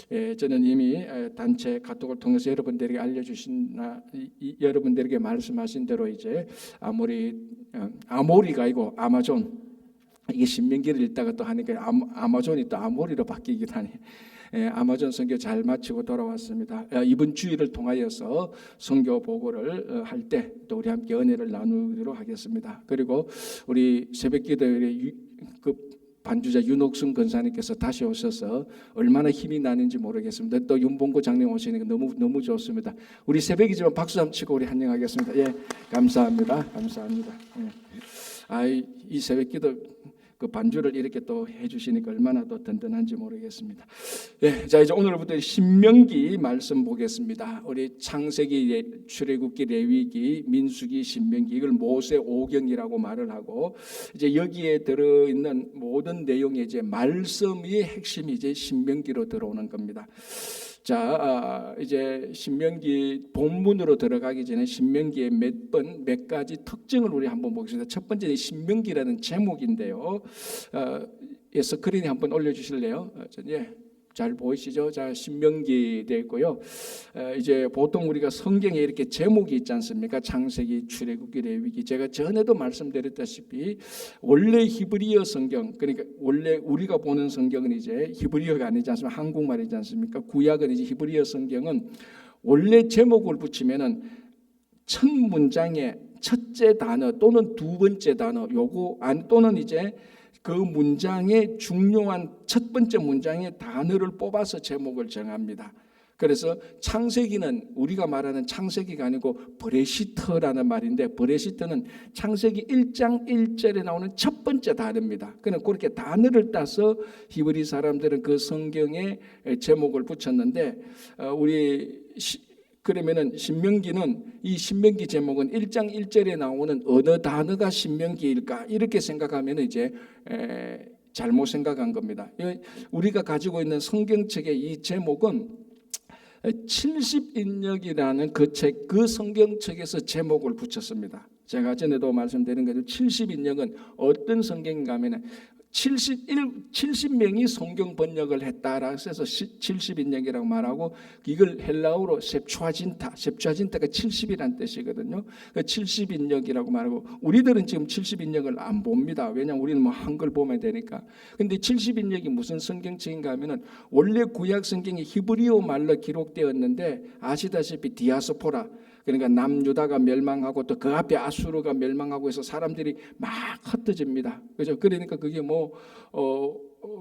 저는 이미 단체 카톡을 통해서 여러분들에게 여러분들에게 말씀하신 대로 이제 아모리가 아니고 아마존, 이게 신명기를 읽다가 또 하니까 아마존이 또 아모리로 바뀌기도 하니 아마존 선교 잘 마치고 돌아왔습니다. 이번 주일을 통하여서 선교 보고를 할 때 또 우리 함께 은혜를 나누도록 하겠습니다. 그리고 우리 새벽기도회 그 반주자 윤옥순 권사님께서 다시 오셔서 얼마나 힘이 나는지 모르겠습니다. 또 윤봉구 장님 오시니까 너무 좋습니다. 우리 새벽이지만 박수 한번 치고 우리 환영하겠습니다. 예, 감사합니다. 감사합니다. 예. 이 새벽기도 그 반주를 이렇게 또 해주시니까 얼마나 또 든든한지 모르겠습니다. 예, 자 이제 오늘부터 신명기 말씀 보겠습니다. 우리 창세기, 출애굽기, 레위기, 민수기, 신명기, 이걸 모세 오경이라고 말을 하고 이제 여기에 들어 있는 모든 내용의 이제 말씀의 핵심이 이제 신명기로 들어오는 겁니다. 자, 이제 신명기 본문으로 들어가기 전에 신명기의 몇 가지 특징을 우리 한번 보겠습니다. 첫 번째는 신명기라는 제목인데요. 스크린에 한번 올려주실래요? 예, 잘 보이시죠? 자, 신명기 되어 있고요. 이제 보통 우리가 성경에 이렇게 제목이 있지 않습니까? 창세기, 출애굽기, 레위기. 제가 전에도 말씀드렸다시피 원래 히브리어 성경, 그러니까 원래 우리가 보는 성경은 이제 히브리어가 아니지 않습니까? 한국말이지 않습니까? 구약은 이제 히브리어 성경은 원래 제목을 붙이면은 첫 문장의 첫째 단어 또는 두 번째 단어 요거 또는 이제 그 문장의 중요한 첫 번째 문장의 단어를 뽑아서 제목을 정합니다. 그래서 창세기는 우리가 말하는 창세기가 아니고 브레시트라는 말인데, 브레시트는 창세기 1장 1절에 나오는 첫 번째 단어입니다. 그는 그렇게 단어를 따서 히브리 사람들은 그 성경에 제목을 붙였는데 그러면은 신명기는 이 신명기 제목은 1장 1절에 나오는 어느 단어가 신명기일까 이렇게 생각하면 이제 잘못 생각한 겁니다. 우리가 가지고 있는 성경책의 이 제목은 70인역이라는 그 성경책에서 제목을 붙였습니다. 제가 전에도 말씀드린 것처럼 70인역은 어떤 성경인가 하면 70명이 성경 번역을 했다라고 해서 70인역이라고 말하고, 이걸 헬라어로 셉추아진타가 70이란 뜻이거든요. 70인역이라고 말하고, 우리들은 지금 70인역을 안 봅니다. 왜냐하면 우리는 뭐 한글 보면 되니까. 근데 70인역이 무슨 성경책인가 하면은 원래 구약 성경이 히브리어 말로 기록되었는데, 아시다시피 디아스포라, 그러니까 남유다가 멸망하고 또 그 앞에 아수르가 멸망하고 해서 사람들이 막 흩어집니다. 그죠? 그러니까 그게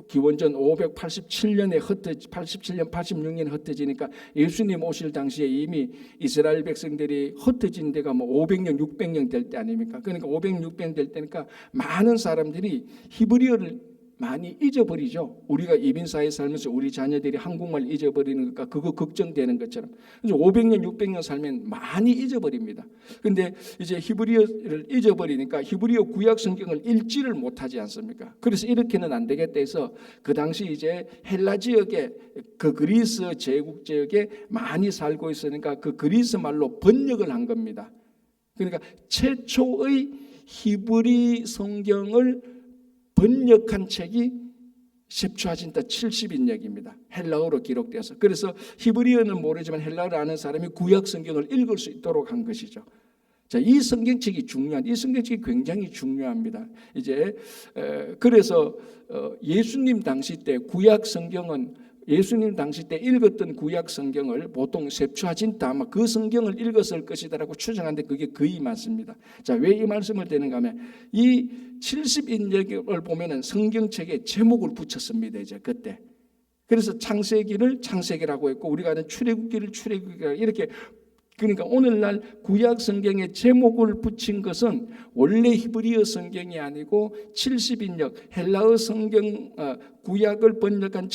기원전 587년에 87년, 86년에 흩어지니까 예수님 오실 당시에 이미 이스라엘 백성들이 흩어진 데가 500년, 600년 될 때 아닙니까? 그러니까 500, 600년 될 때니까 많은 사람들이 히브리어를 많이 잊어버리죠. 우리가 이민사회에 살면서 우리 자녀들이 한국말 잊어버리는 것과 그거 걱정되는 것처럼. 그래서 500년, 600년 살면 많이 잊어버립니다. 그런데 이제 히브리어를 잊어버리니까 히브리어 구약 성경을 읽지를 못하지 않습니까? 그래서 이렇게는 안 되겠다 해서 그 당시 이제 헬라 지역에, 그 그리스 제국 지역에 많이 살고 있으니까 그 그리스 말로 번역을 한 겁니다. 그러니까 최초의 히브리 성경을 번역한 책이 셉추아진타 70인역입니다. 헬라어로 기록되어서. 그래서 히브리어는 모르지만 헬라어를 아는 사람이 구약 성경을 읽을 수 있도록 한 것이죠. 자, 이 성경책이 굉장히 중요합니다. 이제 그래서 예수님 당시 때 예수님 당시 때 읽었던 구약 성경을 보통 셉추아진타, 아마 그 성경을 읽었을 것이다라고 추정하는데 그게 거의 맞습니다. 자, 왜 이 말씀을 드리는가 하면 이 70인역을 보면은 성경책에 제목을 붙였습니다. 이제 그때. 그래서 창세기를 창세기라고 했고 우리가 아는 출애굽기를 출애굽기라고 이렇게. 그러니까 오늘날 구약 성경에 제목을 붙인 것은 원래 히브리어 성경이 아니고 70인역 헬라어 성경 구약을 번역한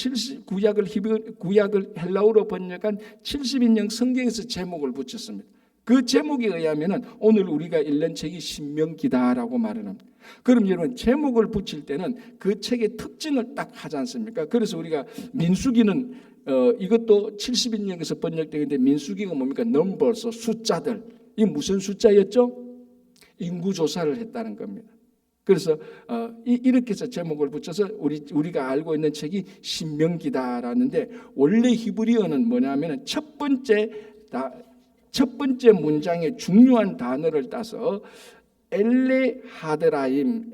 구약을 헬라어로 번역한 70인역 성경에서 제목을 붙였습니다. 그 제목에 의하면은 오늘 우리가 읽는 책이 신명기다라고 말을 합니다. 그럼 여러분 제목을 붙일 때는 그 책의 특징을 딱 하지 않습니까? 그래서 우리가 민수기는 이것도 70인역에서 번역되는데 민수기가 뭡니까? 넘버스, 숫자들. 이 무슨 숫자였죠? 인구 조사를 했다는 겁니다. 그래서 이렇게 해서 제목을 붙여서 우리가 알고 있는 책이 신명기다라는데, 원래 히브리어는 뭐냐면은 첫 번째 문장의 중요한 단어를 따서 엘레하드바림,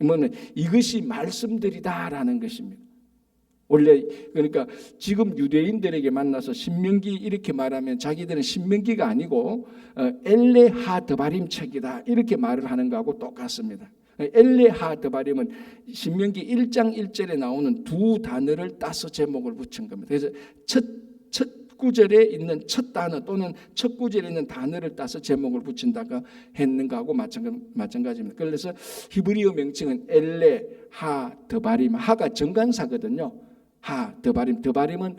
뭐는 이것이 말씀들이다라는 것입니다. 원래 그러니까 지금 유대인들에게 만나서 신명기 이렇게 말하면 자기들은 신명기가 아니고 엘레하드바림 책이다 이렇게 말을 하는 거하고 똑같습니다. 엘레하드바림은 신명기 1장 1절에 나오는 두 단어를 따서 제목을 붙인 겁니다. 그래서 첫 구절에 있는 첫 단어 또는 첫 구절에 있는 단어를 따서 제목을 붙인다가 했는 거하고 마찬가지입니다. 그래서 히브리어 명칭은 엘레하드바림, 하가 정관사거든요. 드바림은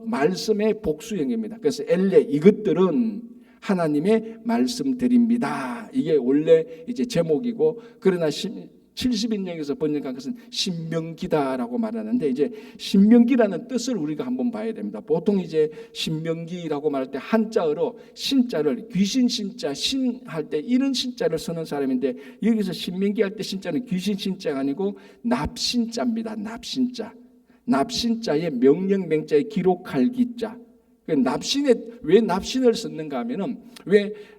말씀의 복수형입니다. 그래서 엘레, 이것들은 하나님의 말씀들입니다. 이게 원래 이제 제목이고, 그러나 70인역에서 번역한 것은 신명기다라고 말하는데, 이제 신명기라는 뜻을 우리가 한번 봐야 됩니다. 보통 이제 신명기라고 말할 때 한자어로 신자를 귀신 신자 신 할 때 이런 신자를 쓰는 사람인데, 여기서 신명기 할 때 신자는 귀신 신자가 아니고 납신자입니다. 납신자의 명령 맹자에 기록할 기자. 왜 납신을 쓰는가 하면은,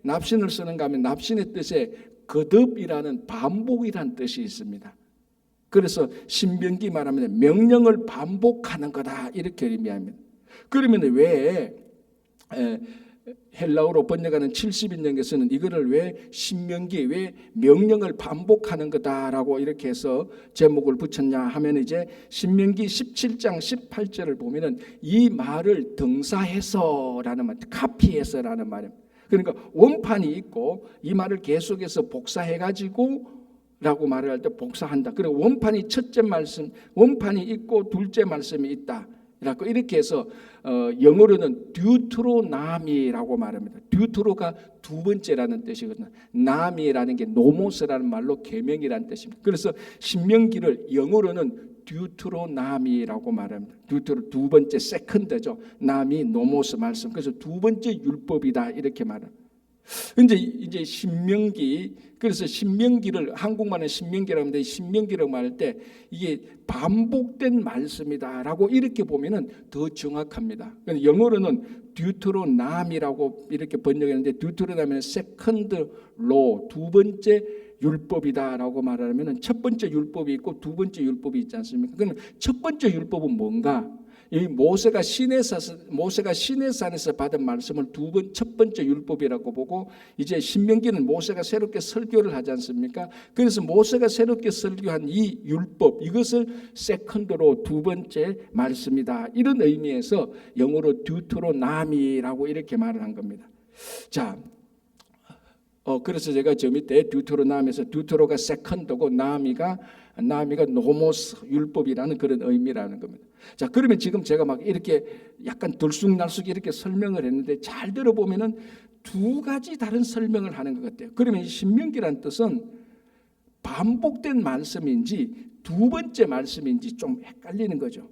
납신의 뜻에 거듭이라는 반복이라는 뜻이 있습니다. 그래서 신명기 말하면 명령을 반복하는 거다 이렇게 의미합니다. 그러면 왜 헬라어로 번역하는 70인역에서는 이거를 왜 신명기, 왜 명령을 반복하는 거다라고 이렇게 해서 제목을 붙였냐 하면, 이제 신명기 17장 18절을 보면은 이 말을 등사해서라는 말, 카피해서라는 말입니다. 그러니까 원판이 있고 이 말을 계속해서 복사해가지고 라고 말을 할 때 복사한다. 그리고 원판이 첫째 말씀, 원판이 있고 둘째 말씀이 있다. 이렇게 해서 영어로는 듀트로나미라고 말합니다. 듀트로가 두 번째라는 뜻이거든요. 나미라는 게 노모스라는 말로 계명이라는 뜻입니다. 그래서 신명기를 영어로는 듀트로나미라고 말합니다. 듀트로 두 번째, 세컨드죠. 나미, 노모스 말씀. 그래서 두 번째 율법이다 이렇게 말합니다. 이제 신명기, 그래서 신명기를 한국말은 신명기라고 하는데, 신명기라고 말할 때 이게 반복된 말씀이다라고 이렇게 보면은 더 정확합니다. 영어로는 듀트로남이라고 이렇게 번역했는데, 듀트로남은 세컨드 로, 두 번째 율법이다라고 말하면은 첫 번째 율법이 있고 두 번째 율법이 있지 않습니까? 그러면 첫 번째 율법은 뭔가? 이 모세가 시내산에서 받은 말씀을 첫 번째 율법이라고 보고, 이제 신명기는 모세가 새롭게 설교를 하지 않습니까? 그래서 모세가 새롭게 설교한 이 율법, 이것을 세컨드로 두 번째 말씀이다. 이런 의미에서 영어로 듀트로나미라고 이렇게 말을 한 겁니다. 자, 그래서 제가 저 밑에 듀트로나미에서 듀트로가 세컨드고 나미가 노모스 율법이라는 그런 의미라는 겁니다. 자, 그러면 지금 제가 막 이렇게 약간 들쑥날쑥 이렇게 설명을 했는데, 잘 들어보면은 두 가지 다른 설명을 하는 것 같아요. 그러면 이 신명기라는 뜻은 반복된 말씀인지 두 번째 말씀인지 좀 헷갈리는 거죠.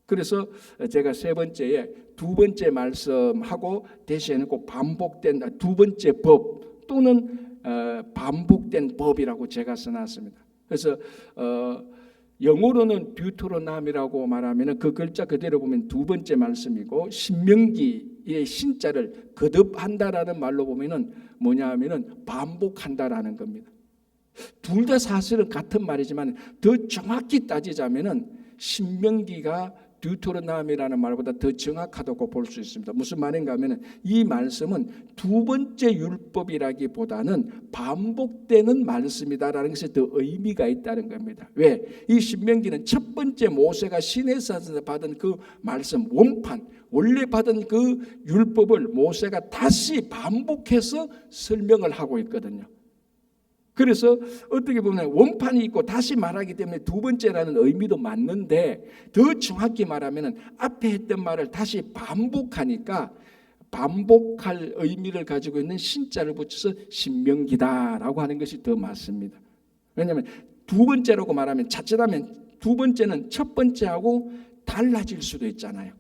그래서 제가 세 번째에 두 번째 말씀하고 대신해놓고 반복된 두 번째 법 또는 반복된 법이라고 제가 써놨습니다. 그래서 영어로는 듀트로남이라고 말하면 그 글자 그대로 보면 두 번째 말씀이고, 신명기의 신자를 거듭한다라는 말로 보면은 뭐냐 하면은 반복한다라는 겁니다. 둘 다 사실은 같은 말이지만 더 정확히 따지자면은 신명기가 듀트로남이라는 말보다 더 정확하다고 볼 수 있습니다. 무슨 말인가 하면, 이 말씀은 두 번째 율법이라기보다는 반복되는 말씀이다라는 것에 더 의미가 있다는 겁니다. 왜? 이 신명기는 첫 번째 모세가 시내산에서 받은 그 말씀, 원판, 원래 받은 그 율법을 모세가 다시 반복해서 설명을 하고 있거든요. 그래서 어떻게 보면 원판이 있고 다시 말하기 때문에 두 번째라는 의미도 맞는데, 더 정확히 말하면 앞에 했던 말을 다시 반복하니까 반복할 의미를 가지고 있는 신자를 붙여서 신명기다라고 하는 것이 더 맞습니다. 왜냐하면 두 번째라고 말하면 자칫하면 두 번째는 첫 번째하고 달라질 수도 있잖아요.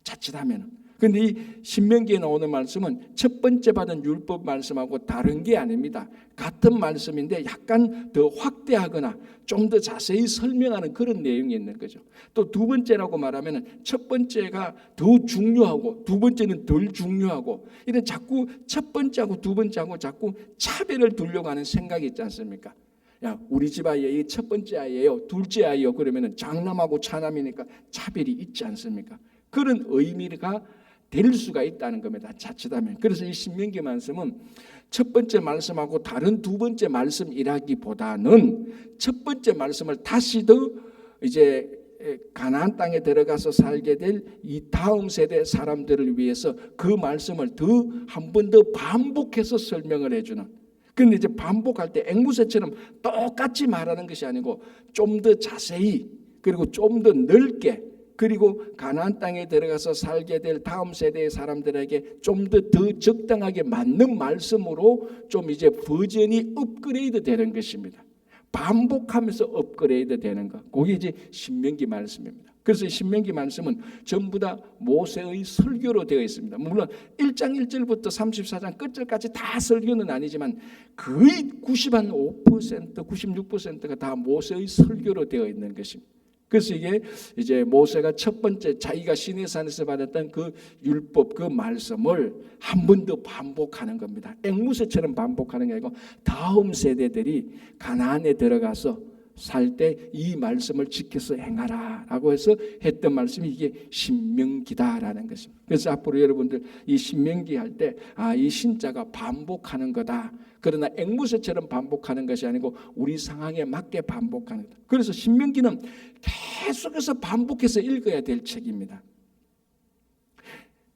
자칫하면. 근데 이 신명기에 나오는 말씀은 첫 번째 받은 율법 말씀하고 다른 게 아닙니다. 같은 말씀인데 약간 더 확대하거나 좀 더 자세히 설명하는 그런 내용이 있는 거죠. 또 두 번째라고 말하면 첫 번째가 더 중요하고 두 번째는 덜 중요하고 이런 자꾸 첫 번째하고 두 번째하고 자꾸 차별을 두려고 하는 생각이 있지 않습니까? 야, 우리 집 아이의 첫 번째 아이예요, 둘째 아이요. 그러면은 장남하고 차남이니까 차별이 있지 않습니까? 그런 의미가 될 수가 있다는 겁니다. 자칫하면. 그래서 이 신명기 말씀은 첫 번째 말씀하고 다른 두 번째 말씀이라기보다는 첫 번째 말씀을 다시 더 이제 가나안 땅에 들어가서 살게 될 이 다음 세대 사람들을 위해서 그 말씀을 더 한 번 더 반복해서 설명을 해주는. 근데 이제 반복할 때 앵무새처럼 똑같이 말하는 것이 아니고 좀 더 자세히 그리고 좀 더 넓게 그리고 가나안 땅에 들어가서 살게 될 다음 세대의 사람들에게 좀 더 적당하게 맞는 말씀으로 좀 이제 버전이 업그레이드 되는 것입니다. 반복하면서 업그레이드 되는 것. 그게 이제 신명기 말씀입니다. 그래서 신명기 말씀은 전부 다 모세의 설교로 되어 있습니다. 물론 1장 1절부터 34장 끝절까지 다 설교는 아니지만 거의 95%, 96%가 다 모세의 설교로 되어 있는 것입니다. 그래서 이게 이제 모세가 첫 번째 자기가 시내산에서 받았던 그 율법 그 말씀을 한 번 더 반복하는 겁니다. 앵무새처럼 반복하는 게 아니고 다음 세대들이 가나안에 들어가서 살 때 이 말씀을 지켜서 행하라라고 해서 했던 말씀이 이게 신명기다라는 것입니다. 그래서 앞으로 여러분들 이 신명기 할 때 이 신자가 반복하는 거다. 그러나 앵무새처럼 반복하는 것이 아니고 우리 상황에 맞게 반복하는 거다. 그래서 신명기는 계속해서 반복해서 읽어야 될 책입니다.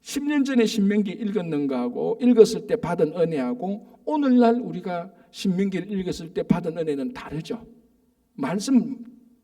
10년 전에 신명기 읽었는 거하고 읽었을 때 받은 은혜하고 오늘날 우리가 신명기를 읽었을 때 받은 은혜는 다르죠.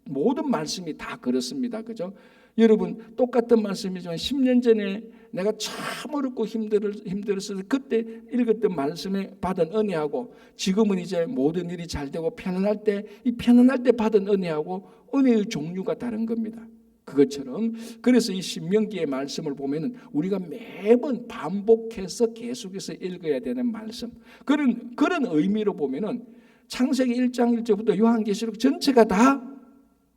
모든 말씀이 다 그렇습니다. 그죠? 여러분 똑같은 말씀이지만 10년 전에 내가 참 어렵고 힘들었을 때 그때 읽었던 말씀에 받은 은혜하고 지금은 이제 모든 일이 잘 되고 편안할 때 이 편안할 때 받은 은혜하고 은혜의 종류가 다른 겁니다. 그것처럼 그래서 이 신명기의 말씀을 보면은 우리가 매번 반복해서 계속해서 읽어야 되는 말씀. 그런 의미로 보면은 창세기 1장 1절부터 요한계시록 전체가 다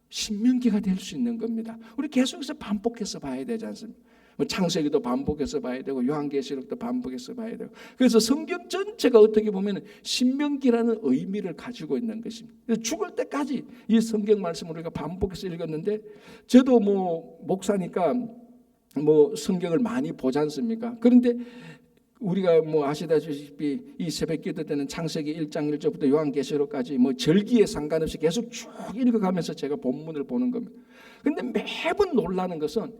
신명기가 될 수 있는 겁니다. 우리 계속해서 반복해서 봐야 되지 않습니까? 창세기도 반복해서 봐야 되고 요한계시록도 반복해서 봐야 되고 그래서 성경 전체가 어떻게 보면 신명기라는 의미를 가지고 있는 것입니다. 죽을 때까지 이 성경 말씀을 우리가 반복해서 읽었는데 저도 목사니까 성경을 많이 보지 않습니까? 그런데 우리가 아시다시피 이 새벽기도 때는 창세기 1장 1절부터 요한계시록까지 절기에 상관없이 계속 쭉 읽어가면서 제가 본문을 보는 겁니다. 근데 매번 놀라는 것은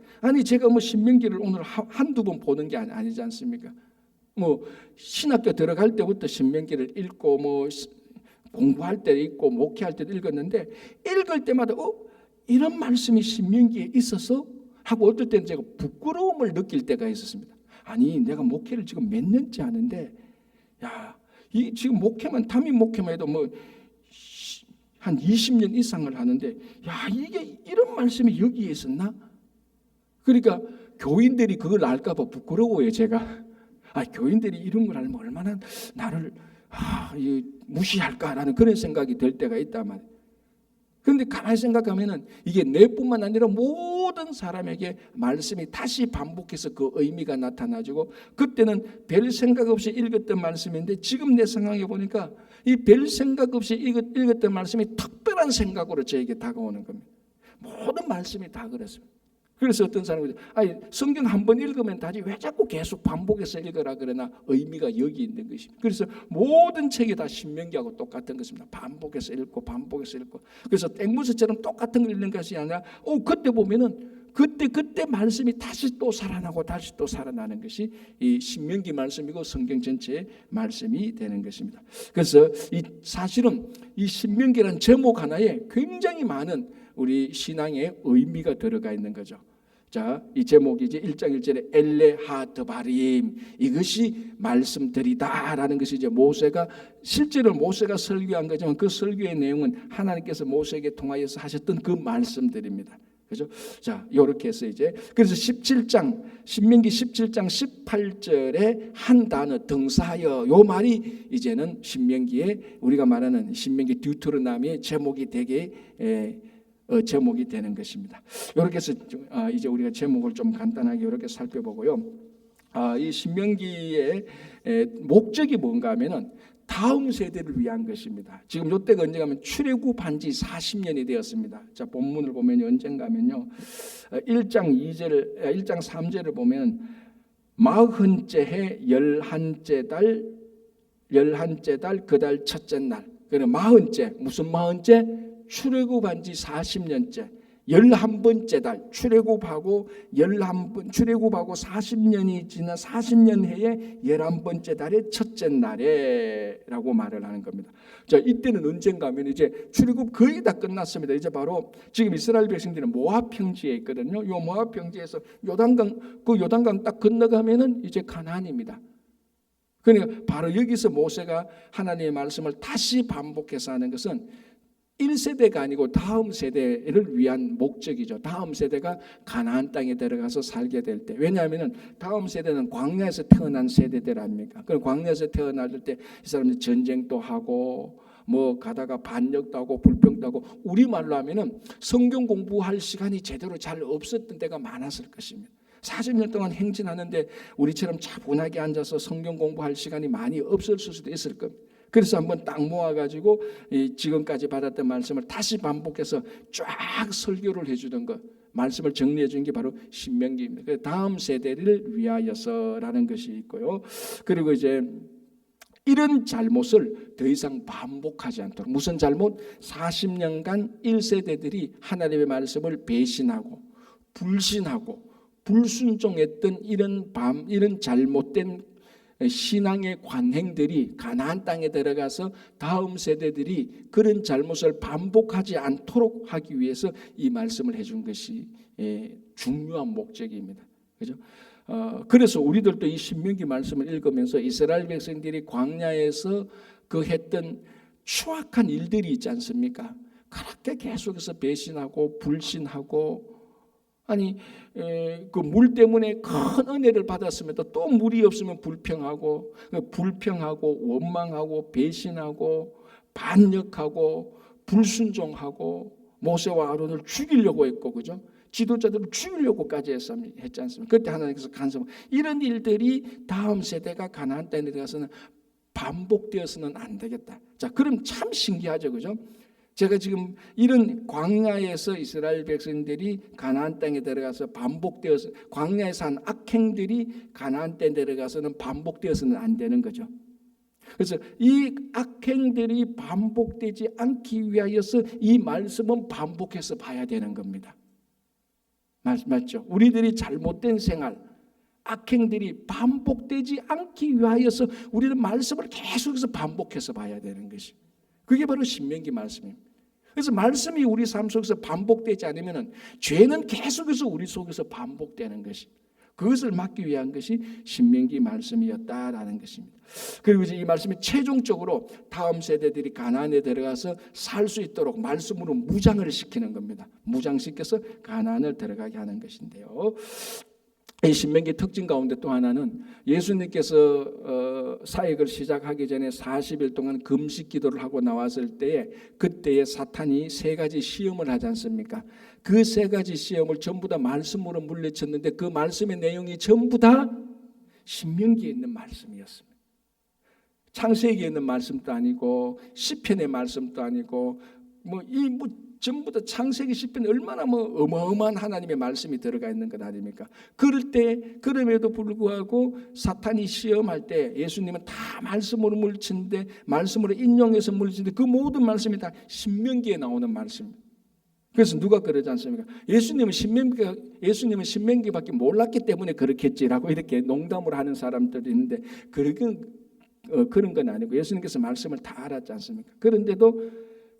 제가 신명기를 오늘 한두 번 보는 게 아니지 않습니까? 신학교 들어갈 때부터 신명기를 읽고 공부할 때 읽고 목회할 때도 읽었는데 읽을 때마다 이런 말씀이 신명기에 있어서 하고 어떨 때는 제가 부끄러움을 느낄 때가 있었습니다. 내가 목회를 지금 몇 년째 하는데 이 지금 담임 목회만 해도 한 20년 이상을 하는데 이게 이런 말씀이 여기에 있었나? 그러니까 교인들이 그걸 알까 봐 부끄러워요. 제가 교인들이 이런 걸 알면 얼마나 나를 무시할까라는 그런 생각이 들 때가 있단 말이에요. 그런데 가만히 생각하면은 이게 내뿐만 아니라 모든 사람에게 말씀이 다시 반복해서 그 의미가 나타나지고 그때는 별 생각 없이 읽었던 말씀인데 지금 내 상황에 보니까 이 별 생각 없이 읽었던 말씀이 특별한 생각으로 저에게 다가오는 겁니다. 모든 말씀이 다 그렇습니다. 그래서 어떤 사람이 성경 한 번 읽으면 다지 왜 자꾸 계속 반복해서 읽으라 그러나 의미가 여기 있는 것입니다. 그래서 모든 책이 다 신명기하고 똑같은 것입니다. 반복해서 읽고 그래서 앵무새처럼 똑같은 걸 읽는 것이 아니라 그때 보면은 그때 말씀이 다시 또 살아나고 다시 또 살아나는 것이 이 신명기 말씀이고 성경 전체의 말씀이 되는 것입니다. 그래서 사실은 이 신명기라는 제목 하나에 굉장히 많은 우리 신앙의 의미가 들어가 있는 거죠. 자, 이 제목이 이제 1장 1절에 엘레하드바림 이것이 말씀들이다라는 것이 이제 실제로 모세가 설교한 거지만 그 설교의 내용은 하나님께서 모세에게 통하여서 하셨던 그 말씀들입니다. 그죠? 자, 요렇게 해서 이제 그래서 신명기 17장 18절에 한 단어 등사하여 요 말이 이제는 신명기에 우리가 말하는 신명기 듀테로노미의 제목이 되게 제목이 되는 것입니다. 이렇게 해서 이제 우리가 제목을 좀 간단하게 이렇게 살펴보고요. 이 신명기의 목적이 뭔가 하면은 다음 세대를 위한 것입니다. 지금 이때가 언제가 하면 출애굽 한지 40년이 되었습니다. 자, 본문을 보면 언젠가 하면요. 1장 3절을 보면 마흔째 해 열한째 달 그 달 첫째 날. 그래 마흔째 무슨 마흔째? 출애굽한 지 40년째 11번째 달 출애굽하고 40년이 지난 40년 해에 11번째 달의 첫째 날에라고 말을 하는 겁니다. 자, 이때는 언젠가 하면 이제 출애굽 거의 다 끝났습니다. 이제 바로 지금 이스라엘 백성들은 모압 평지에 있거든요. 요 모압 평지에서 요단강 딱 건너가면은 이제 가나안입니다. 그러니까 바로 여기서 모세가 하나님의 말씀을 다시 반복해서 하는 것은 1세대가 아니고 다음 세대를 위한 목적이죠. 다음 세대가 가나안 땅에 들어가서 살게 될 때. 왜냐하면 다음 세대는 광야에서 태어난 세대들 아닙니까? 그럼 광야에서 태어날 때 이 사람들이 전쟁도 하고 뭐 가다가 반역도 하고 불평도 하고 우리말로 하면은 성경 공부할 시간이 제대로 잘 없었던 때가 많았을 것입니다. 40년 동안 행진하는데 우리처럼 차분하게 앉아서 성경 공부할 시간이 많이 없었을 수도 있을 겁니다. 그래서 한번 딱 모아가지고 지금까지 받았던 말씀을 다시 반복해서 쫙 설교를 해주던 것, 말씀을 정리해 준 게 바로 신명기입니다. 다음 세대를 위하여서라는 것이 있고요. 그리고 이제 이런 잘못을 더 이상 반복하지 않도록, 무슨 잘못? 40년간 1세대들이 하나님의 말씀을 배신하고 불신하고 불순종했던 이런 잘못된 신앙의 관행들이 가나안 땅에 들어가서 다음 세대들이 그런 잘못을 반복하지 않도록 하기 위해서 이 말씀을 해준 것이 중요한 목적입니다. 그죠? 그래서 우리들도 이 신명기 말씀을 읽으면서 이스라엘 백성들이 광야에서 그 했던 추악한 일들이 있지 않습니까? 그렇게 계속해서 배신하고 불신하고 아니 그 물 때문에 큰 은혜를 받았음에도 또 물이 없으면 불평하고 원망하고 배신하고 반역하고 불순종하고 모세와 아론을 죽이려고 했고 그죠? 지도자들을 죽이려고까지 했지 않습니까? 그때 하나님께서 간섭 이런 일들이 다음 세대가 가나안 땅에 들어가서는 반복되어서는 안 되겠다. 자, 그럼 참 신기하죠, 그죠? 제가 지금 이런 광야에서 이스라엘 백성들이 가나안 땅에 들어가서 반복되어서 광야에서 한 악행들이 가나안 땅에 들어가서는 반복되어서는 안 되는 거죠. 그래서 이 악행들이 반복되지 않기 위하여서 이 말씀은 반복해서 봐야 되는 겁니다. 맞죠? 우리들이 잘못된 생활, 악행들이 반복되지 않기 위하여서 우리는 말씀을 계속해서 반복해서 봐야 되는 것입니다. 그게 바로 신명기 말씀입니다. 그래서 말씀이 우리 삶 속에서 반복되지 않으면 죄는 계속해서 우리 속에서 반복되는 것입니다. 그것을 막기 위한 것이 신명기 말씀이었다라는 것입니다. 그리고 이제 이 말씀이 최종적으로 다음 세대들이 가나안에 들어가서 살 수 있도록 말씀으로 무장을 시키는 겁니다. 무장시켜서 가나안을 들어가게 하는 것인데요. 이 신명기 특징 가운데 또 하나는 예수님께서 사역을 시작하기 전에 40일 동안 금식 기도를 하고 나왔을 때에 그때에 사탄이 세 가지 시험을 하지 않습니까? 그 세 가지 시험을 전부 다 말씀으로 물리쳤는데 그 말씀의 내용이 전부 다 신명기에 있는 말씀이었습니다. 창세기에 있는 말씀도 아니고 시편의 말씀도 아니고 전부 다 창세기 시편에 얼마나 어마어마한 하나님의 말씀이 들어가 있는 것 아닙니까? 그럼에도 불구하고 사탄이 시험할 때 예수님은 다 말씀으로 물리치는데 말씀으로 인용해서 물리치는데 그 모든 말씀이 다 신명기에 나오는 말씀입니다. 그래서 누가 그러지 않습니까? 예수님은 신명기밖에 몰랐기 때문에 그렇겠지라고 이렇게 농담을 하는 사람들이 있는데 그런 건 아니고 예수님께서 말씀을 다 알았지 않습니까? 그런데도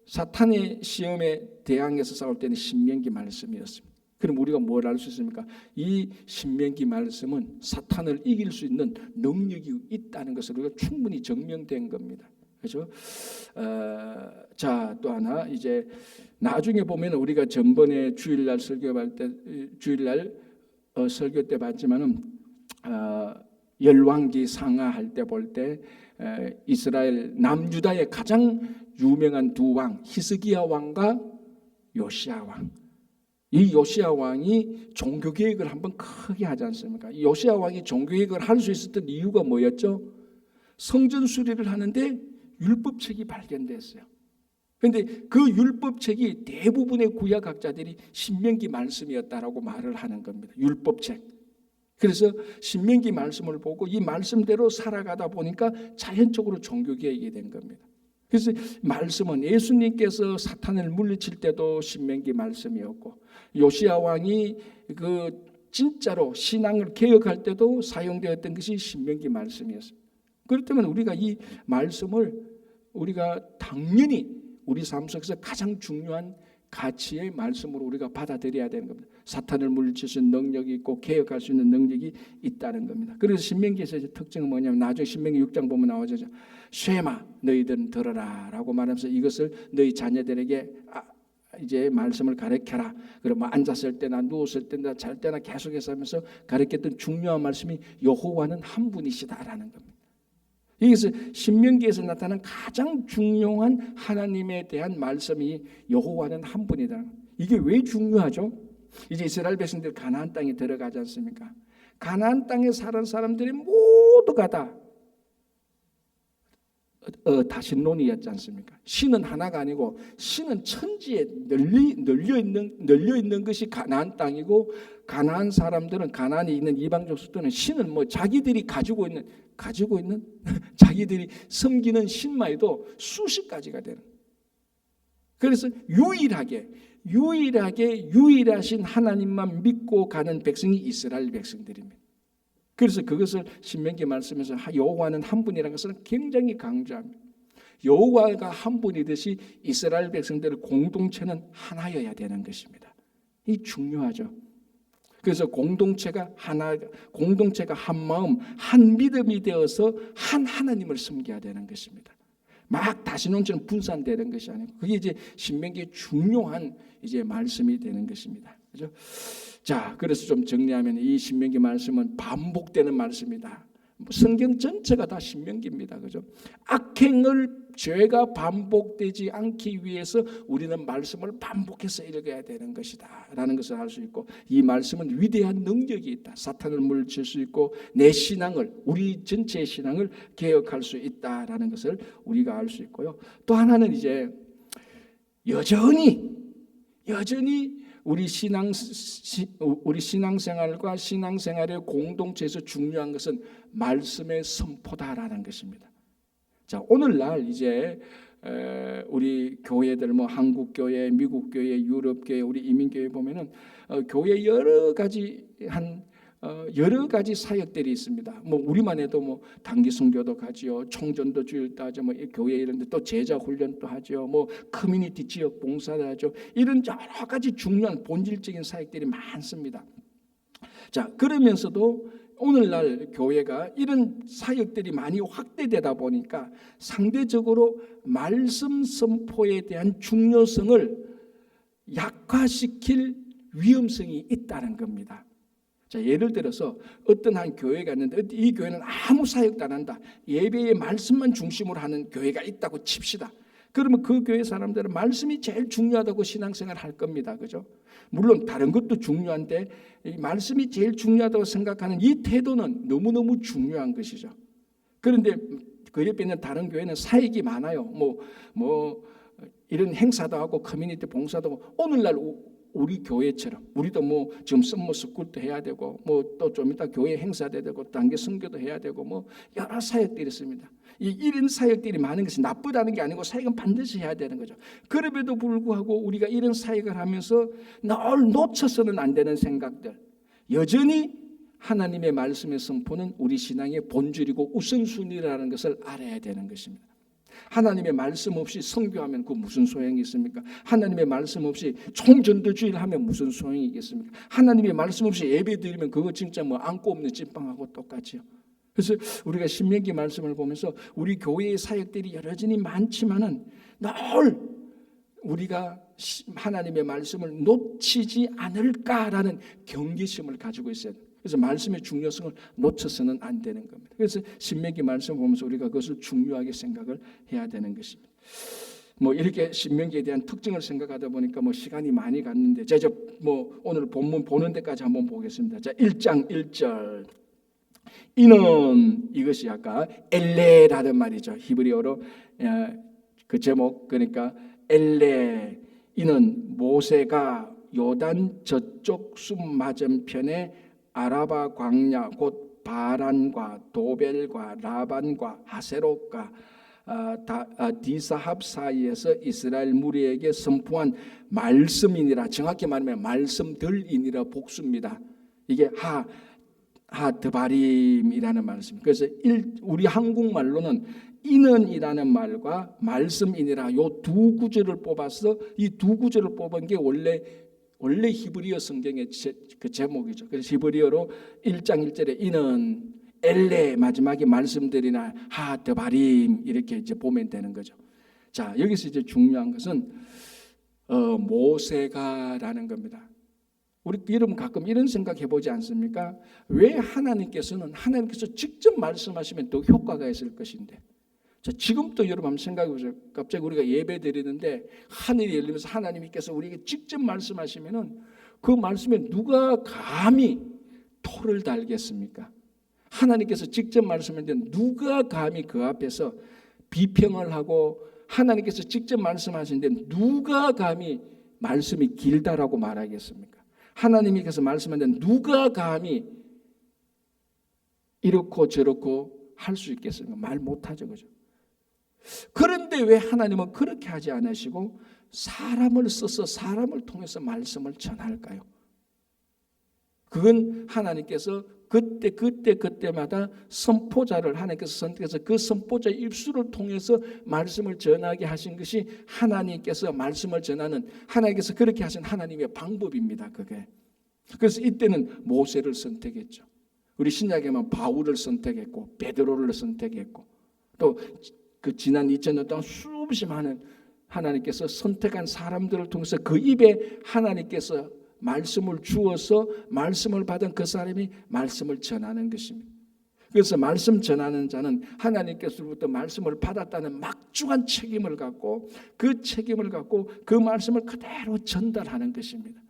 사탄의 시험에 대항해서 싸울 때는 신명기 말씀이었습니다. 그럼 우리가 뭘 알 수 있습니까? 이 신명기 말씀은 사탄을 이길 수 있는 능력이 있다는 것을 우리가 충분히 증명된 겁니다. 그렇죠? 자, 또 하나 이제 나중에 보면 우리가 전번에 주일날 설교할 때 설교 때 봤지만은 열왕기 상하할 때 볼 때 이스라엘 남유다의 가장 유명한 두 왕 히스기야 왕과 요시야 왕. 이 요시야 왕이 종교 개혁을 한번 크게 하지 않습니까? 이 요시야 왕이 종교 개혁을 할 수 있었던 이유가 뭐였죠? 성전 수리를 하는데 율법책이 발견됐어요. 그런데 그 율법책이 대부분의 구약학자들이 신명기 말씀이었다라고 말을 하는 겁니다. 율법책. 그래서 신명기 말씀을 보고 이 말씀대로 살아가다 보니까 자연적으로 종교개혁이 된 겁니다. 그래서 말씀은 예수님께서 사탄을 물리칠 때도 신명기 말씀이었고 요시야 왕이 그 진짜로 신앙을 개혁할 때도 사용되었던 것이 신명기 말씀이었습니다. 그렇기 때문에 우리가 이 말씀을 우리가 당연히 우리 삶 속에서 가장 중요한 가치의 말씀으로 우리가 받아들여야 되는 겁니다. 사탄을 물리칠 수 있는 능력이 있고 개혁할 수 있는 능력이 있다는 겁니다. 그래서 신명기에서 특징은 뭐냐면 나중에 신명기 6장 보면 나오죠. 쉐마 너희들은 들어라 라고 말하면서 이것을 너희 자녀들에게 이제 말씀을 가르쳐라. 그럼 앉았을 때나 누웠을 때나 잘 때나 계속해서 하면서 가르쳤던 중요한 말씀이 여호와는 한 분이시다라는 겁니다. 여기서 신명기에서 나타난 가장 중요한 하나님에 대한 말씀이 여호와는 한 분이다. 이게 왜 중요하죠? 이제 이스라엘 백성들 가나안 땅에 들어가지 않습니까? 가나안 땅에 사는 사람들이 모두가 다 다신론이었지 않습니까? 신은 하나가 아니고 신은 천지에 널려 있는 것이 가나안 땅이고 가나안 사람들은 가나안에 있는 이방족 속들은 신은 뭐 자기들이 가지고 있는 자기들이 섬기는 신마에도 수십 가지가 되는. 그래서 유일하신 하나님만 믿고 가는 백성이 이스라엘 백성들입니다. 그래서 그것을 신명기 말씀에서 여호와는 한 분이라는 것을 굉장히 강조합니다. 여호와가 한 분이듯이 이스라엘 백성들의 공동체는 하나여야 되는 것입니다. 이 중요하죠. 그래서 공동체가 한 마음, 한 믿음이 되어서 한 하나님을 섬겨야 되는 것입니다. 막 다신론처럼 분산되는 것이 아니고 그게 이제 신명기의 중요한 이제 말씀이 되는 것입니다. 그렇죠? 자, 그래서 좀 정리하면 이 신명기 말씀은 반복되는 말씀이다. 성경 전체가 다 신명기입니다. 그죠? 죄가 반복되지 않기 위해서 우리는 말씀을 반복해서 읽어야 되는 것이다 라는 것을 알 수 있고 이 말씀은 위대한 능력이 있다. 사탄을 물리칠 수 있고 내 신앙을 우리 전체의 신앙을 개혁할 수 있다라는 것을 우리가 알 수 있고요. 또 하나는 이제 여전히 우리 신앙생활과 신앙생활의 공동체에서 중요한 것은 말씀의 선포다라는 것입니다. 자, 오늘날 이제 우리 교회들 뭐 한국 교회, 미국 교회, 유럽 교회, 우리 이민 교회 보면은 교회 여러 가지 사역들이 있습니다. 뭐 우리만 해도 뭐 단기 선교도 가지요, 총전도 주일도 하죠, 뭐 교회 이런데 또 제자 훈련도 하죠, 뭐 커뮤니티 지역 봉사도 하죠. 이런 여러 가지 중요한 본질적인 사역들이 많습니다. 자, 그러면서도 오늘날 교회가 이런 사역들이 많이 확대되다 보니까 상대적으로 말씀 선포에 대한 중요성을 약화시킬 위험성이 있다는 겁니다. 자, 예를 들어서 어떤 한 교회가 있는데 이 교회는 아무 사역도 안 한다. 예배의 말씀만 중심으로 하는 교회가 있다고 칩시다. 그러면 그 교회 사람들은 말씀이 제일 중요하다고 신앙생활 할 겁니다. 그죠? 물론 다른 것도 중요한데 이 말씀이 제일 중요하다고 생각하는 이 태도는 너무너무 중요한 것이죠. 그런데 그 옆에 있는 다른 교회는 사역이 많아요. 뭐 이런 행사도 하고 커뮤니티 봉사도 하고 오늘날 우리 교회처럼 우리도 뭐 지금 썸머 스쿨도 해야 되고 뭐 또 좀 이따 교회 행사도 해야 되고 단계 선교도 해야 되고 뭐 여러 사역들이 있습니다. 이런 사역들이 많은 것이 나쁘다는 게 아니고 사역은 반드시 해야 되는 거죠. 그럼에도 불구하고 우리가 이런 사역을 하면서 늘 놓쳐서는 안 되는 생각들, 여전히 하나님의 말씀의 선포는 우리 신앙의 본질이고 우선순위라는 것을 알아야 되는 것입니다. 하나님의 말씀 없이 선교하면 그 무슨 소용이 있습니까? 하나님의 말씀 없이 총전도주의를 하면 무슨 소용이 있겠습니까? 하나님의 말씀 없이 예배 드리면 그거 진짜 뭐 안고 없는 찐빵하고 똑같지요. 그래서 우리가 신명기 말씀을 보면서 우리 교회의 사역들이 여러저니 많지만은 늘 우리가 하나님의 말씀을 놓치지 않을까라는 경계심을 가지고 있어야 돼요. 그래서 말씀의 중요성을 놓쳐서는 안 되는 겁니다. 그래서 신명기 말씀 보면서 우리가 그것을 중요하게 생각을 해야 되는 것입니다. 뭐 이렇게 신명기에 대한 특징을 생각하다 보니까 뭐 시간이 많이 갔는데 제가 뭐 오늘 본문 보는 데까지 한번 보겠습니다. 자, 1장 1절. 이는 이것이 아까 엘레라는 말이죠. 히브리어로 그 제목, 그러니까 엘레, 이는 모세가 요단 저쪽 숲 맞은편에 아라바 광야 곧 바란과 도벨과 라반과 하세롯과 디사합 사이에서 이스라엘 무리에게 선포한 말씀이니라. 정확히 말하면 말씀들이니라 복수입니다. 이게 하드바림이라는 말씀. 그래서 우리 한국말로는 이는이라는 말과 말씀이니라 요 두 구절을 뽑아서 이 두 구절을 뽑은 게 원래 히브리어 성경의 그 제목이죠. 그래서 히브리어로 1장 1절에 이는 엘레 마지막에 말씀들이나 하드바림 이렇게 이제 보면 되는 거죠. 자, 여기서 이제 중요한 것은 모세가라는 겁니다. 우리 여러분 가끔 이런 생각 해보지 않습니까? 왜 하나님께서 직접 말씀하시면 더 효과가 있을 것인데. 자, 지금도 여러분 한번 생각해 보세요. 갑자기 우리가 예배 드리는데 하늘이 열리면서 하나님께서 우리에게 직접 말씀하시면은 그 말씀에 누가 감히 토를 달겠습니까? 하나님께서 직접 말씀하는데 누가 감히 그 앞에서 비평을 하고 하나님께서 직접 말씀하시는데 누가 감히 말씀이 길다라고 말하겠습니까? 하나님께서 말씀하는데 누가 감히 이렇고 저렇고 할 수 있겠습니까? 말 못하죠, 그죠? 그런데 왜 하나님은 그렇게 하지 않으시고 사람을 써서 사람을 통해서 말씀을 전할까요? 그건 하나님께서 그때마다 선포자를 하나님께서 선택해서 그 선포자의 입술을 통해서 말씀을 전하게 하신 것이 하나님께서 말씀을 전하는 하나님께서 그렇게 하신 하나님의 방법입니다. 그게. 그래서 이때는 모세를 선택했죠. 우리 신약에만 바울을 선택했고 베드로를 선택했고 또 그 지난 2000년 동안 수없이 많은 하나님께서 선택한 사람들을 통해서 그 입에 하나님께서 말씀을 주어서 말씀을 받은 그 사람이 말씀을 전하는 것입니다. 그래서 말씀 전하는 자는 하나님께서부터 말씀을 받았다는 막중한 책임을 갖고 그 말씀을 그대로 전달하는 것입니다.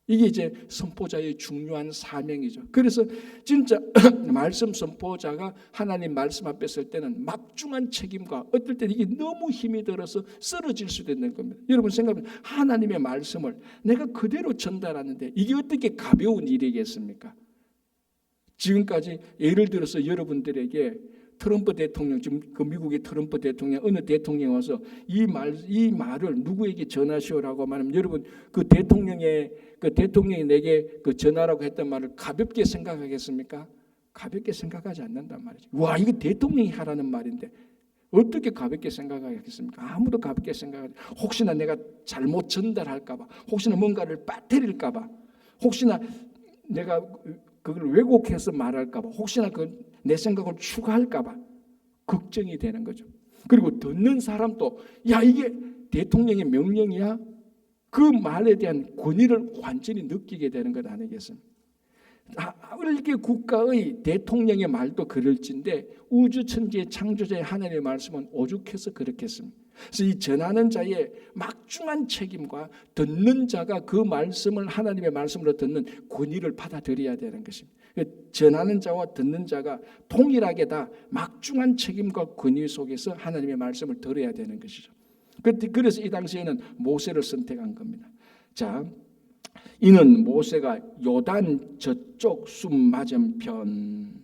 이게 이제 선포자의 중요한 사명이죠. 그래서 진짜 말씀 선포자가 하나님 말씀 앞에 설 때는 막중한 책임과 어떨 때는 이게 너무 힘이 들어서 쓰러질 수도 있는 겁니다. 여러분 생각해보면 하나님의 말씀을 내가 그대로 전달하는데 이게 어떻게 가벼운 일이겠습니까? 지금까지 예를 들어서 여러분들에게 트럼프 대통령, 지금 그 미국의 트럼프 대통령 어느 대통령이 와서 이 말을 누구에게 전하시오라고 말하면 여러분 그 대통령이 내게 그 전하라고 했던 말을 가볍게 생각하겠습니까? 가볍게 생각하지 않는단 말이죠. 와, 이거 대통령이 하라는 말인데 어떻게 가볍게 생각하겠습니까? 아무도 가볍게 생각하지. 혹시나 내가 잘못 전달할까봐, 혹시나 뭔가를 빠뜨릴까봐, 혹시나 내가 그걸 왜곡해서 말할까봐, 혹시나 내 생각을 추가할까봐 걱정이 되는 거죠. 그리고 듣는 사람도 야 이게 대통령의 명령이야? 그 말에 대한 권위를 완전히 느끼게 되는 것 아니겠습니까? 일개 국가의 대통령의 말도 그럴진데 우주천지의 창조자의 하나님의 말씀은 오죽해서 그렇겠습니까? 그래서 이 전하는 자의 막중한 책임과 듣는 자가 그 말씀을 하나님의 말씀으로 듣는 권위를 받아들여야 되는 것입니다. 전하는 자와 듣는 자가 동일하게 다 막중한 책임과 권위 속에서 하나님의 말씀을 들어야 되는 것이죠. 그래서 이 당시에는 모세를 선택한 겁니다. 자, 이는 모세가 요단 저쪽 숲 맞은편.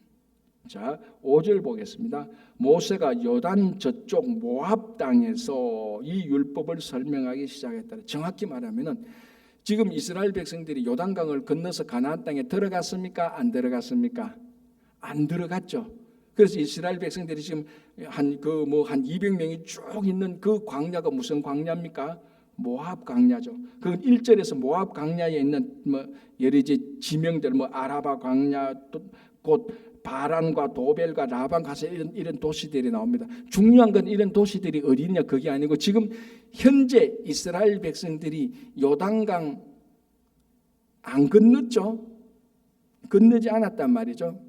자, 5절 보겠습니다. 모세가 요단 저쪽 모압 땅에서 이 율법을 설명하기 시작했다. 정확히 말하면은 지금 이스라엘 백성들이 요단강을 건너서 가나안 땅에 들어갔습니까? 안 들어갔습니까? 안 들어갔죠. 그래서 이스라엘 백성들이 지금 한 200명이 쭉 있는 그 광야가 무슨 광야입니까? 모압 광야죠. 그 1절에서 모압 광야에 있는 여러 지명들 아라바 광야, 곧 바란과 도벨과 라반 가서 이런 도시들이 나옵니다. 중요한 건 이런 도시들이 어디냐 그게 아니고 지금 현재 이스라엘 백성들이 요단강 안 건넜죠. 건너지 않았단 말이죠.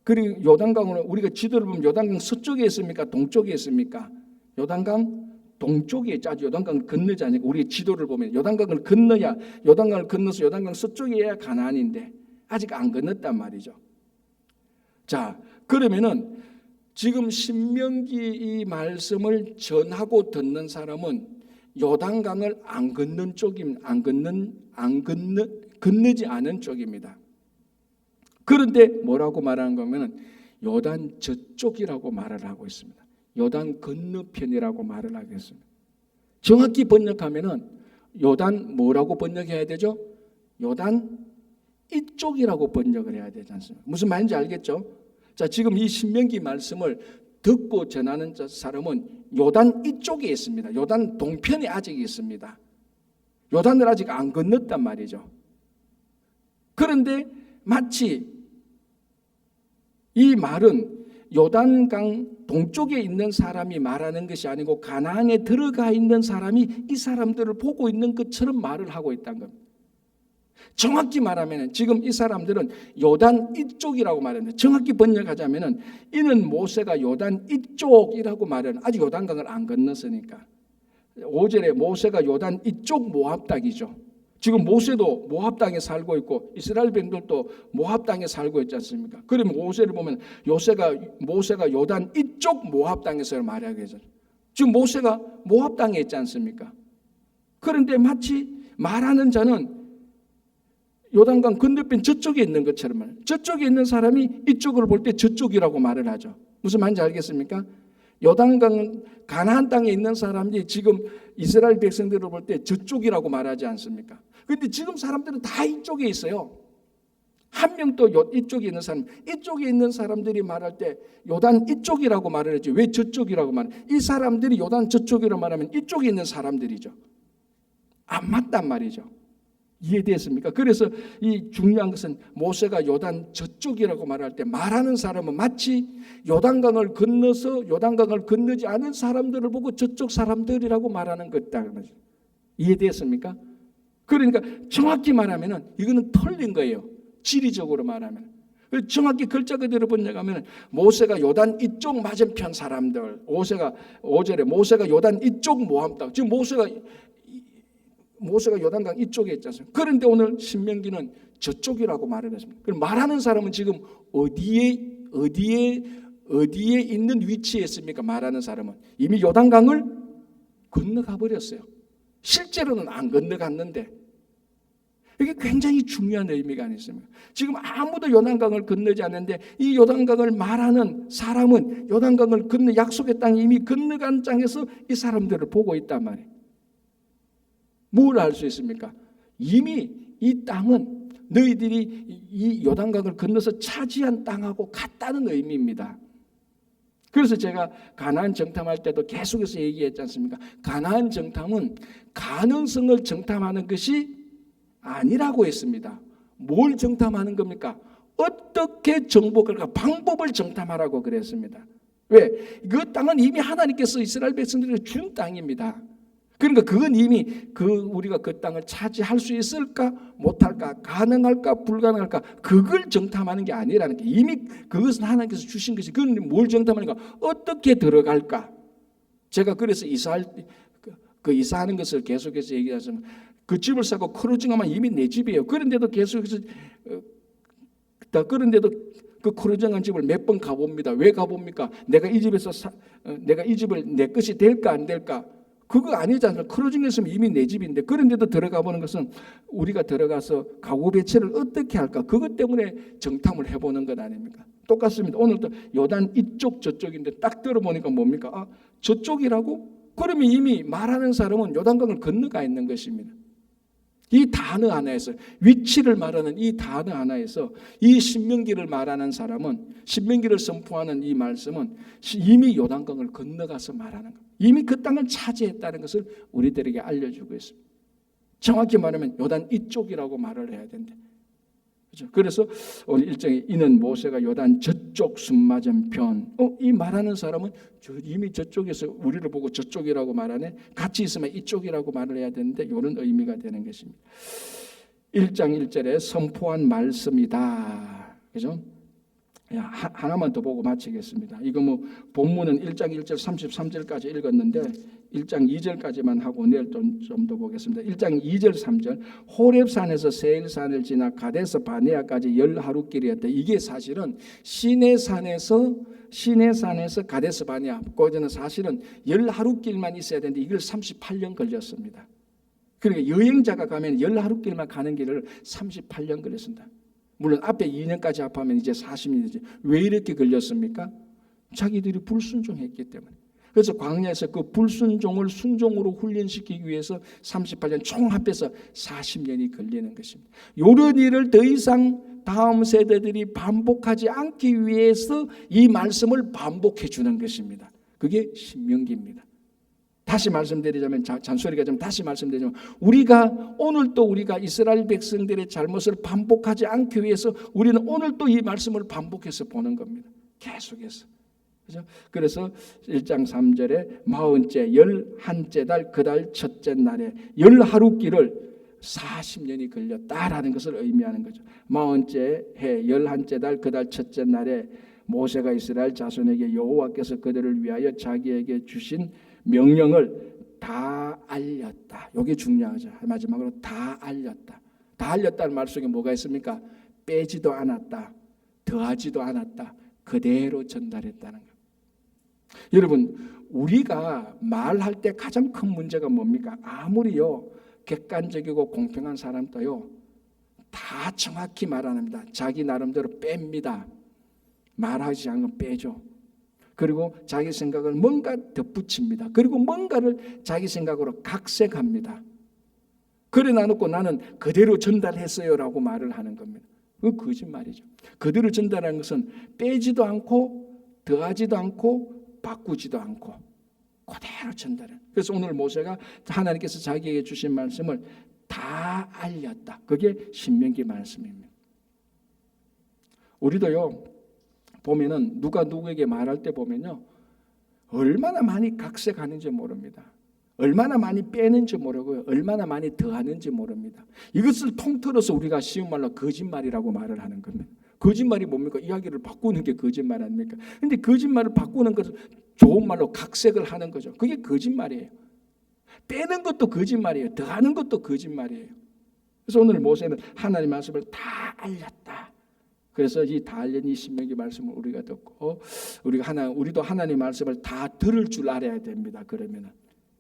그리고 요단강은 우리가 지도를 보면 요단강 서쪽에 있습니까? 동쪽에 있습니까? 요단강 동쪽에 있죠. 아직 요단강을 건너지 않으니까 우리 지도를 보면 요단강을 건너야 요단강을 건너서 요단강 서쪽이어야 가나안인데 아직 안 건넜단 말이죠. 자, 그러면은 지금 신명기 이 말씀을 전하고 듣는 사람은 요단강을 안 건넌 쪽입니다. 건너지 않은 쪽입니다. 그런데 뭐라고 말하는 거면은 요단 저쪽이라고 말을 하고 있습니다. 요단 건너편이라고 말을 하겠습니다. 정확히 번역하면은 요단 뭐라고 번역해야 되죠? 요단 이쪽이라고 번역을 해야 되지 않습니까? 무슨 말인지 알겠죠? 자, 지금 이 신명기 말씀을 듣고 전하는 사람은 요단 이쪽에 있습니다. 요단 동편에 아직 있습니다. 요단을 아직 안 건넜단 말이죠. 그런데 마치 이 말은 요단강 동쪽에 있는 사람이 말하는 것이 아니고 가나안에 들어가 있는 사람이 이 사람들을 보고 있는 것처럼 말을 하고 있다는 겁니다. 정확히 말하면 지금 이 사람들은 요단 이쪽이라고 말하는데 정확히 번역하자면 이는 모세가 요단 이쪽이라고 말하는 아직 요단강을 안 건넜으니까 5절에 모세가 요단 이쪽 모압 땅이죠. 지금 모세도 모압 땅에 살고 있고 이스라엘 백성들도 모압 땅에 살고 있지 않습니까? 그러면 5절을 보면 모세가 요단 이쪽 모압 땅에서 말하게 되죠. 지금 모세가 모압 땅에 있지 않습니까? 그런데 마치 말하는 자는 요단강 건너편 저쪽에 있는 것처럼 말해요. 저쪽에 있는 사람이 이쪽을 볼 때 저쪽이라고 말을 하죠. 무슨 말인지 알겠습니까? 요단강 가나안 땅에 있는 사람들이 지금 이스라엘 백성들을 볼 때 저쪽이라고 말하지 않습니까? 그런데 지금 사람들은 다 이쪽에 있어요. 한 명도 이쪽에 있는 사람, 이쪽에 있는 사람들이 말할 때 요단 이쪽이라고 말을 했죠. 왜 저쪽이라고 말해? 이 사람들이 요단 저쪽이라고 말하면 이쪽에 있는 사람들이죠. 안 맞단 말이죠. 이해됐습니까? 그래서 이 중요한 것은 모세가 요단 저쪽이라고 말할 때 말하는 사람은 마치 요단강을 건너서 요단강을 건너지 않은 사람들을 보고 저쪽 사람들이라고 말하는 것이다. 이해됐습니까? 그러니까 정확히 말하면은 이거는 틀린 거예요. 지리적으로 말하면. 정확히 글자 그대로 번역하면 모세가 요단 이쪽 맞은편 사람들 5절에 모세가 요단 이쪽 모압 땅 지금 모세가 요단강 이쪽에 있지 않습니까? 그런데 오늘 신명기는 저쪽이라고 말을 했습니다. 그럼 말하는 사람은 지금 어디에 있는 위치에 있습니까? 말하는 사람은 이미 요단강을 건너가 버렸어요. 실제로는 안 건너갔는데 이게 굉장히 중요한 의미가 아니겠습니까? 지금 아무도 요단강을 건너지 않는데 이 요단강을 말하는 사람은 요단강을 건너 약속의 땅에 이미 건너간 땅에서 이 사람들을 보고 있단 말이에요. 뭘 알 수 있습니까? 이미 이 땅은 너희들이 이 요단강을 건너서 차지한 땅하고 같다는 의미입니다. 그래서 제가 가나안 정탐할 때도 계속해서 얘기했지 않습니까? 가나안 정탐은 가능성을 정탐하는 것이 아니라고 했습니다. 뭘 정탐하는 겁니까? 어떻게 정복할까? 방법을 정탐하라고 그랬습니다. 왜? 그 땅은 이미 하나님께서 이스라엘 백성들에게 준 땅입니다. 그러니까 그건 이미 우리가 그 땅을 차지할 수 있을까 못할까 가능할까 불가능할까 그걸 정탐하는 게 아니라는 게 이미 그것은 하나님께서 주신 것이 그건 뭘 정탐하는가 어떻게 들어갈까. 제가 그래서 이사하는 것을 계속해서 얘기하자면 그 집을 사고 크루징하면 이미 내 집이에요. 그런데도 계속해서 그런데도 그 크루징한 집을 몇 번 가봅니다. 왜 가봅니까? 내가 이 집을 내 것이 될까 안 될까? 그거 아니잖아요. 크루징했으면 이미 내 집인데 그런데도 들어가 보는 것은 우리가 들어가서 가구 배치를 어떻게 할까? 그것 때문에 정탐을 해보는 것 아닙니까? 똑같습니다. 오늘도 요단 이쪽 저쪽인데 딱 들어보니까 뭡니까? 아, 저쪽이라고? 그러면 이미 말하는 사람은 요단강을 건너가 있는 것입니다. 이 단어 하나에서 위치를 말하는 이 단어 하나에서 이 신명기를 말하는 사람은 신명기를 선포하는 이 말씀은 이미 요단강을 건너가서 말하는 겁니다. 이미 그 땅을 차지했다는 것을 우리들에게 알려주고 있습니다. 정확히 말하면 요단 이쪽이라고 말을 해야 된다. 그렇죠? 그래서 오늘 일정에 이는 모세가 요단 저쪽 숲맞은 편. 이 말하는 사람은 이미 저쪽에서 우리를 보고 저쪽이라고 말하네. 같이 있으면 이쪽이라고 말을 해야 되는데 이런 의미가 되는 것입니다. 1장 1절에 선포한 말씀이다. 그죠? 하나만 더 보고 마치겠습니다. 이거 뭐 본문은 1장 1절 33절까지 읽었는데 1장 2절까지만 하고 내일 좀 더 보겠습니다. 1장 2절 3절 호렙산에서 세일산을 지나 가데스 바네아까지 10하루길이었다. 이게 사실은 시내산에서 가데스 바네아 거기는 사실은 10하루길만 있어야 되는데 이걸 38년 걸렸습니다. 그러니까 여행자가 가면 10하루길만 가는 길을 38년 걸렸습니다. 물론 앞에 2년까지 합하면 이제 40년이지. 왜 이렇게 걸렸습니까? 자기들이 불순종했기 때문에. 그래서 광야에서 그 불순종을 순종으로 훈련시키기 위해서 38년 총 합해서 40년이 걸리는 것입니다. 이런 일을 더 이상 다음 세대들이 반복하지 않기 위해서 이 말씀을 반복해 주는 것입니다. 그게 신명기입니다. 다시 말씀드리자면 잔소리가 좀 다시 말씀드리자면 오늘 또 우리가 이스라엘 백성들의 잘못을 반복하지 않기 위해서 우리는 오늘 또 이 말씀을 반복해서 보는 겁니다. 계속해서. 그죠? 그래서 1장 3절에 40째 11째 달 그 달 첫째 날에 10하루길을 40년이 걸렸다라는 것을 의미하는 거죠. 40째 해 11째 달 그 달 첫째 날에 모세가 이스라엘 자손에게 여호와께서 그들을 위하여 자기에게 주신 명령을 다 알렸다. 이게 중요하죠. 마지막으로 다 알렸다. 다 알렸다는 말 속에 뭐가 있습니까? 빼지도 않았다. 더하지도 않았다. 그대로 전달했다는 것. 여러분, 우리가 말할 때 가장 큰 문제가 뭡니까? 아무리요 객관적이고 공평한 사람도요 다 정확히 말 안 합니다. 자기 나름대로 뺍니다. 말하지 않으면 빼죠. 그리고 자기 생각을 뭔가 덧붙입니다. 그리고 뭔가를 자기 생각으로 각색합니다. 그래 놔놓고 나는 그대로 전달했어요라고 말을 하는 겁니다. 그건 거짓말이죠. 그대로 전달하는 것은 빼지도 않고 더하지도 않고 바꾸지도 않고 그대로 전달해. 그래서 오늘 모세가 하나님께서 자기에게 주신 말씀을 다 알렸다. 그게 신명기 말씀입니다. 우리도요 보면은 누가 누구에게 말할 때 보면요 얼마나 많이 각색하는지 모릅니다. 얼마나 많이 빼는지 모르고요 얼마나 많이 더하는지 모릅니다. 이것을 통틀어서 우리가 쉬운 말로 거짓말이라고 말을 하는 겁니다. 거짓말이 뭡니까? 이야기를 바꾸는 게 거짓말 아닙니까? 그런데 거짓말을 바꾸는 것은 좋은 말로 각색을 하는 거죠. 그게 거짓말이에요. 빼는 것도 거짓말이에요. 더하는 것도 거짓말이에요. 그래서 오늘 모세는 하나님의 말씀을 다 알렸다. 그래서 이 다 알린 이 신명기 말씀을 우리가 듣고 우리도 하나님의 말씀을 다 들을 줄 알아야 됩니다. 그러면은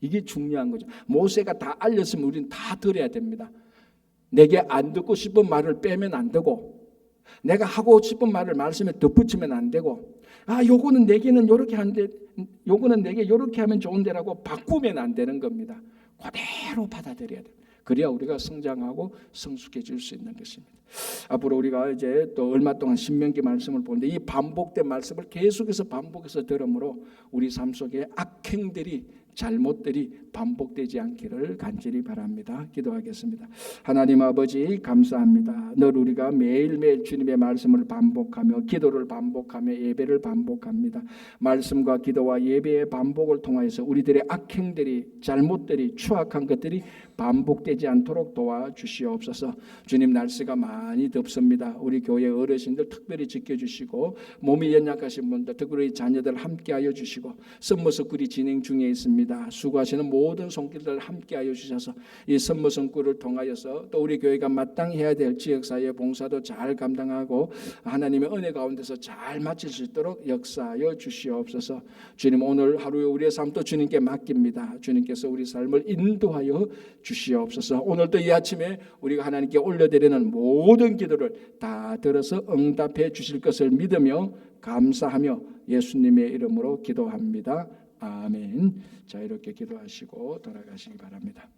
이게 중요한 거죠. 모세가 다 알렸으면 우리는 다 들어야 됩니다. 내게 안 듣고 싶은 말을 빼면 안 되고 내가 하고 싶은 말을 말씀에 덧붙이면 안 되고 요거는 내게는 요렇게 하는데 요거는 내게 요렇게 하면 좋은데라고 바꾸면 안 되는 겁니다. 그대로 받아들여야 돼요. 그래야 우리가 성장하고 성숙해질 수 있는 것입니다. 앞으로 우리가 이제 또 얼마 동안 신명기 말씀을 보는데 이 반복된 말씀을 계속해서 반복해서 들으므로 우리 삶 속에 악행들이 잘못들이 반복되지 않기를 간절히 바랍니다. 기도하겠습니다. 하나님 아버지 감사합니다. 늘 우리가 매일매일 주님의 말씀을 반복하며 기도를 반복하며 예배를 반복합니다. 말씀과 기도와 예배의 반복을 통하여서 우리들의 악행들이 잘못들이 추악한 것들이 반복되지 않도록 도와주시옵소서. 주님 날씨가 많이 덥습니다. 우리 교회 어르신들 특별히 지켜주시고 몸이 연약하신 분들 특별히 자녀들 함께하여 주시고 선무석굴이 진행 중에 있습니다. 수고하시는 모든 손길들 함께하여 주셔서 이 선무성구를 통하여서 또 우리 교회가 마땅히 해야 될 지역사회 봉사도 잘 감당하고 하나님의 은혜 가운데서 잘 마칠 수 있도록 역사하여 주시옵소서. 주님 오늘 하루의 우리의 삶도 주님께 맡깁니다. 주님께서 우리 삶을 인도하여 주시옵소서. 오늘도 이 아침에 우리가 하나님께 올려드리는 모든 기도를 다 들어서 응답해 주실 것을 믿으며 감사하며 예수님의 이름으로 기도합니다. 아멘. 자, 이렇게 기도하시고 돌아가시기 바랍니다.